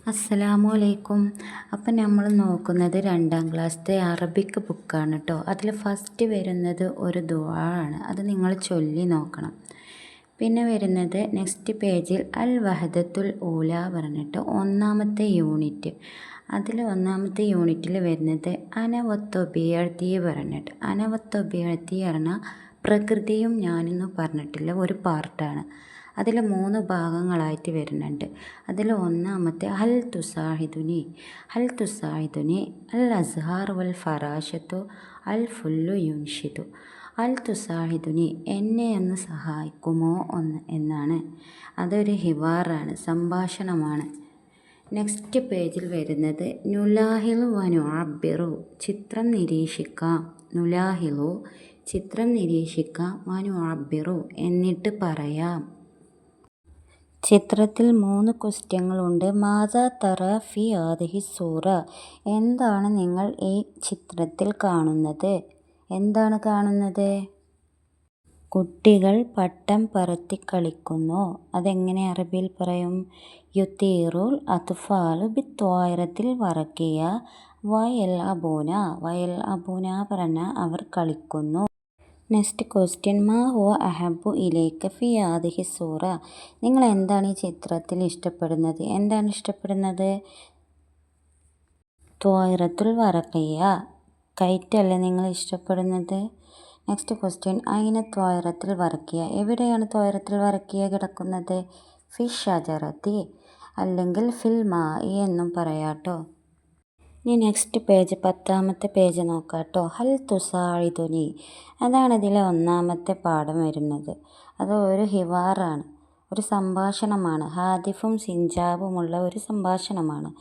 അസ്സലാമു അലൈക്കും. അപ്പം നമ്മൾ നോക്കുന്നത് 2ാം ക്ലാസ്സിലെ അറബിക് ബുക്കാണ് കേട്ടോ. അതിൽ ഫസ്റ്റ് വരുന്നത് ഒരു ദുആ ആണ്. അത് നിങ്ങൾ ചൊല്ലി നോക്കണം. പിന്നെ വരുന്നത് നെക്സ്റ്റ് പേജിൽ അൽ വഹദത്തുൽ ഊല പറഞ്ഞിട്ട് 1ാമത്തെ യൂണിറ്റ്. അതിൽ 1ാമത്തെ യൂണിറ്റിൽ വരുന്നത് അനവത്തൊബിയഴ്ത്തി പറഞ്ഞിട്ട്. അനവത്തൊബിയഴ്ത്തി പറഞ്ഞാൽ പ്രകൃതിയും ഞാനെന്ന് പറഞ്ഞിട്ടുള്ള ഒരു പാർട്ടാണ്. അതിൽ 3 ഭാഗങ്ങളായിട്ട് വരുന്നുണ്ട്. അതിൽ 1ാമത്തെ ഹൽ തുസാഹിദുനി. ഹൽ തുസാഹിദുനി അൽ അസ്ഹാർ വൽ ഫറാഷത്തു അൽ ഫുല്ലു യുൻഷിദു. അൽ തുസാഹിദുനി എന്നെ ഒന്ന് സഹായിക്കുമോ എന്നാണ്. അതൊരു ഹിവാറാണ്, സംഭാഷണമാണ്. നെക്സ്റ്റ് പേജിൽ വരുന്നത് നുലാഹിലു വനുഅബ്ബിറു ചിത്രം നിരീക്ഷിക്കാം. നുലാഹിലു ചിത്രം നിരീക്ഷിക്കാം. വനുഅബ്ബിറു എന്നിട്ട് പറയാം. ചിത്രത്തിൽ 3 ക്വസ്റ്റ്യങ്ങളുണ്ട്. മാതാ തറ ഫി ഹാദിഹി സൂറ. എന്താണ് നിങ്ങൾ ഈ ചിത്രത്തിൽ കാണുന്നത്? എന്താണ് കാണുന്നത്? കുട്ടികൾ പട്ടം പറത്തി കളിക്കുന്നു. അതെങ്ങനെ അറബിയിൽ പറയും? യുതീറുൽ അത്ഫാലു ബിത്വായിറത്തിൽ വറക്കിയ വയൽ അബൂന. വയൽ അബൂന പറഞ്ഞാൽ അവർ കളിക്കുന്നു. നെക്സ്റ്റ് ക്വസ്റ്റ്യൻ മാ ഹുവ അഹബ്ബു ഇലൈക ഫി ഹാദിഹി സൂറ. നിങ്ങൾ എന്താണ് ഈ ചിത്രത്തിൽ ഇഷ്ടപ്പെടുന്നത്? എന്താണ് ഇഷ്ടപ്പെടുന്നത്? ത്വായിറത്തുൽ വറഖിയ കൈറ്റല്ലേ നിങ്ങൾ ഇഷ്ടപ്പെടുന്നത്? നെക്സ്റ്റ് ക്വസ്റ്റ്യൻ ഐന ത്വായിറത്തുൽ വറഖിയ. എവിടെയാണ് ത്വായിറത്തുൽ വറഖിയ കിടക്കുന്നത്? ഫി ഷജറത്തി അല്ലെങ്കിൽ ഫിൽ മായി എന്നും പറയാട്ടോ. ഇനി നെക്സ്റ്റ് പേജ് 10ാമത്തെ പേജ് നോക്കാം കേട്ടോ. ഹൽ തുസാഇദുനി അതാണ് ഇതിലെ 1ാമത്തെ പാഠം വരുന്നത്. അത് ഒരു ഹിവാറാണ്, ഒരു സംഭാഷണമാണ്. ഹാദിഫും സിഞ്ചാബുമുള്ള ഒരു സംഭാഷണമാണ്.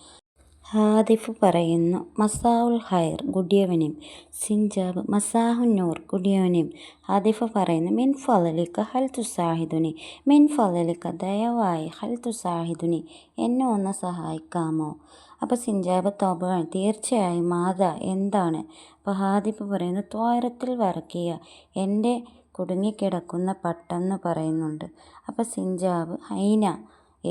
ഹാദിഫ് പറയുന്നു മസാഉൽ ഖൈർ ഗുഡ് ഈവനിങ്. സിഞ്ചാബ് മസാഹുൻ നൂർ ഗുഡ് ഈവനിങ്. ഹാദിഫ് പറയുന്നു മിൻ ഫളലിക ഹൽ തുസാഹിദുനി. മിൻ ഫളലിക ദയവായി ഹൽ തുസാഹിദുനി എന്നെ ഒന്ന് സഹായിക്കാമോ? അപ്പോൾ സിഞ്ചാബ് തോബ തീർച്ചയായും മാതാ എന്താണ്? അപ്പോൾ ഹാദിഫ് പറയുന്നു ത്വായിറത്തിൽ വറക്കിയ എൻ്റെ കുടുങ്ങിക്കിടക്കുന്ന പട്ടം എന്ന് പറയുന്നുണ്ട്. അപ്പോൾ സിഞ്ചാബ് ഹൈന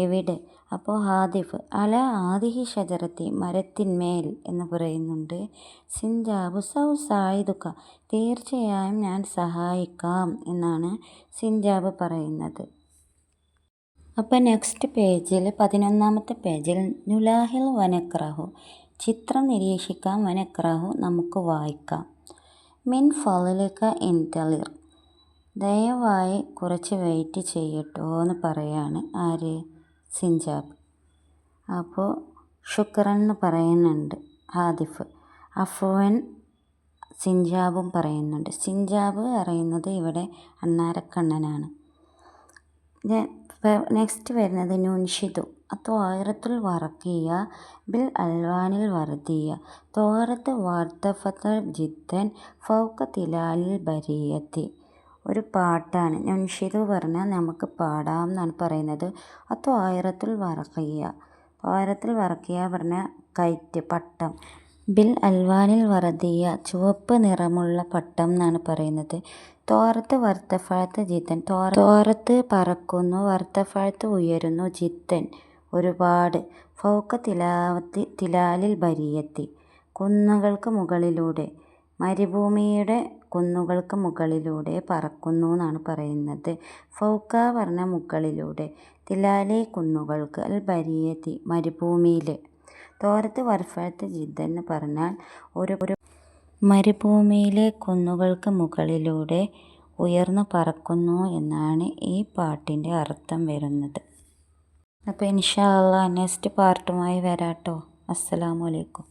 എവിടെ? അപ്പോൾ ഹാദിഫ് അല ആദിഹി ഷജറത്തി മരത്തിന്മേൽ എന്ന് പറയുന്നുണ്ട്. സിഞ്ചാബ് സൗ സായിദുക തീർച്ചയായും ഞാൻ സഹായിക്കാം എന്നാണ് സിഞ്ചാബ് പറയുന്നത്. അപ്പോൾ നെക്സ്റ്റ് പേജിൽ 11ാമത്തെ പേജിൽ നുലാഹിൽ വനക്രഹു ചിത്രം നിരീക്ഷിക്കാം. വനക്രഹു നമുക്ക് വായിക്കാം. മിൻ ഫളിക ഇൻതളിർ ദയവായി കുറച്ച് വെയിറ്റ് ചെയ്യട്ടോ എന്ന് പറയാണ് ആര്? സിഞ്ചാബ്. അപ്പോൾ ശുക്രൻ എന്ന് പറയുന്നുണ്ട് ഹാദിഫ്. അഫ്വൻ സിഞ്ചാബും പറയുന്നുണ്ട്. സിഞ്ചാബ് പറയുന്നത് ഇവിടെ അണ്ണാരക്കണ്ണനാണ്. നെക്സ്റ്റ് വരുന്നത് നുൻഷിദു ത്വായിറത്തുൽ വറഖിയ ബിൽ അൽവാനിൽ വർദിയ. ത്വായിറത്ത് വാർത്തഫത്ത ജിദ്ദൻ ഫൗക തിലാലിൽ ബരിയത്തി. ഒരു പാട്ടാണ്. നുൻഷിദു പറഞ്ഞാൽ നമുക്ക് പാടാം എന്നാണ് പറയുന്നത്. ത്വായിറത്തുൽ വറഖിയ. ത്വായിറത്തുൽ വറഖിയ പറഞ്ഞാൽ കൈറ്റ്, പട്ടം. ബിൽ അൽവാനിൽ വർദിയ ചുവപ്പ് നിറമുള്ള പട്ടം എന്നാണ് പറയുന്നത്. തോറത്ത് വർത്തഫഴത്ത് ജിത്തൻ. തോറത്ത് പറക്കുന്നു, വർത്തഫഴത്ത് ഉയരുന്നു, ജിത്തൻ ഒരുപാട്. ഫൗക തിലാലിൽ ബരിയത്തി കുന്നുകൾക്ക് മുകളിലൂടെ, മരുഭൂമിയുടെ കുന്നുകൾക്ക് മുകളിലൂടെ പറക്കുന്നു എന്നാണ് പറയുന്നത്. ഫൗക പറഞ്ഞ മുകളിലൂടെ, തിലാലി കുന്നുകൾക്ക്, അൽ ബരിയത്തി മരുഭൂമിയിൽ. തോറത്ത് വർഫഴത്ത് ജിദ്ദൻ എന്ന് പറഞ്ഞാൽ ഒരു മരുഭൂമിയിലെ കുന്നുകൾക്ക് മുകളിലൂടെ ഉയർന്നു പറക്കുന്നു എന്നാണ് ഈ പാട്ടിൻ്റെ അർത്ഥം വരുന്നത്. അപ്പോൾ ഇൻഷാ അല്ലാഹ് നെക്സ്റ്റ് പാർട്ടുമായി വരാട്ടോ. അസ്സലാമു അലൈക്കും.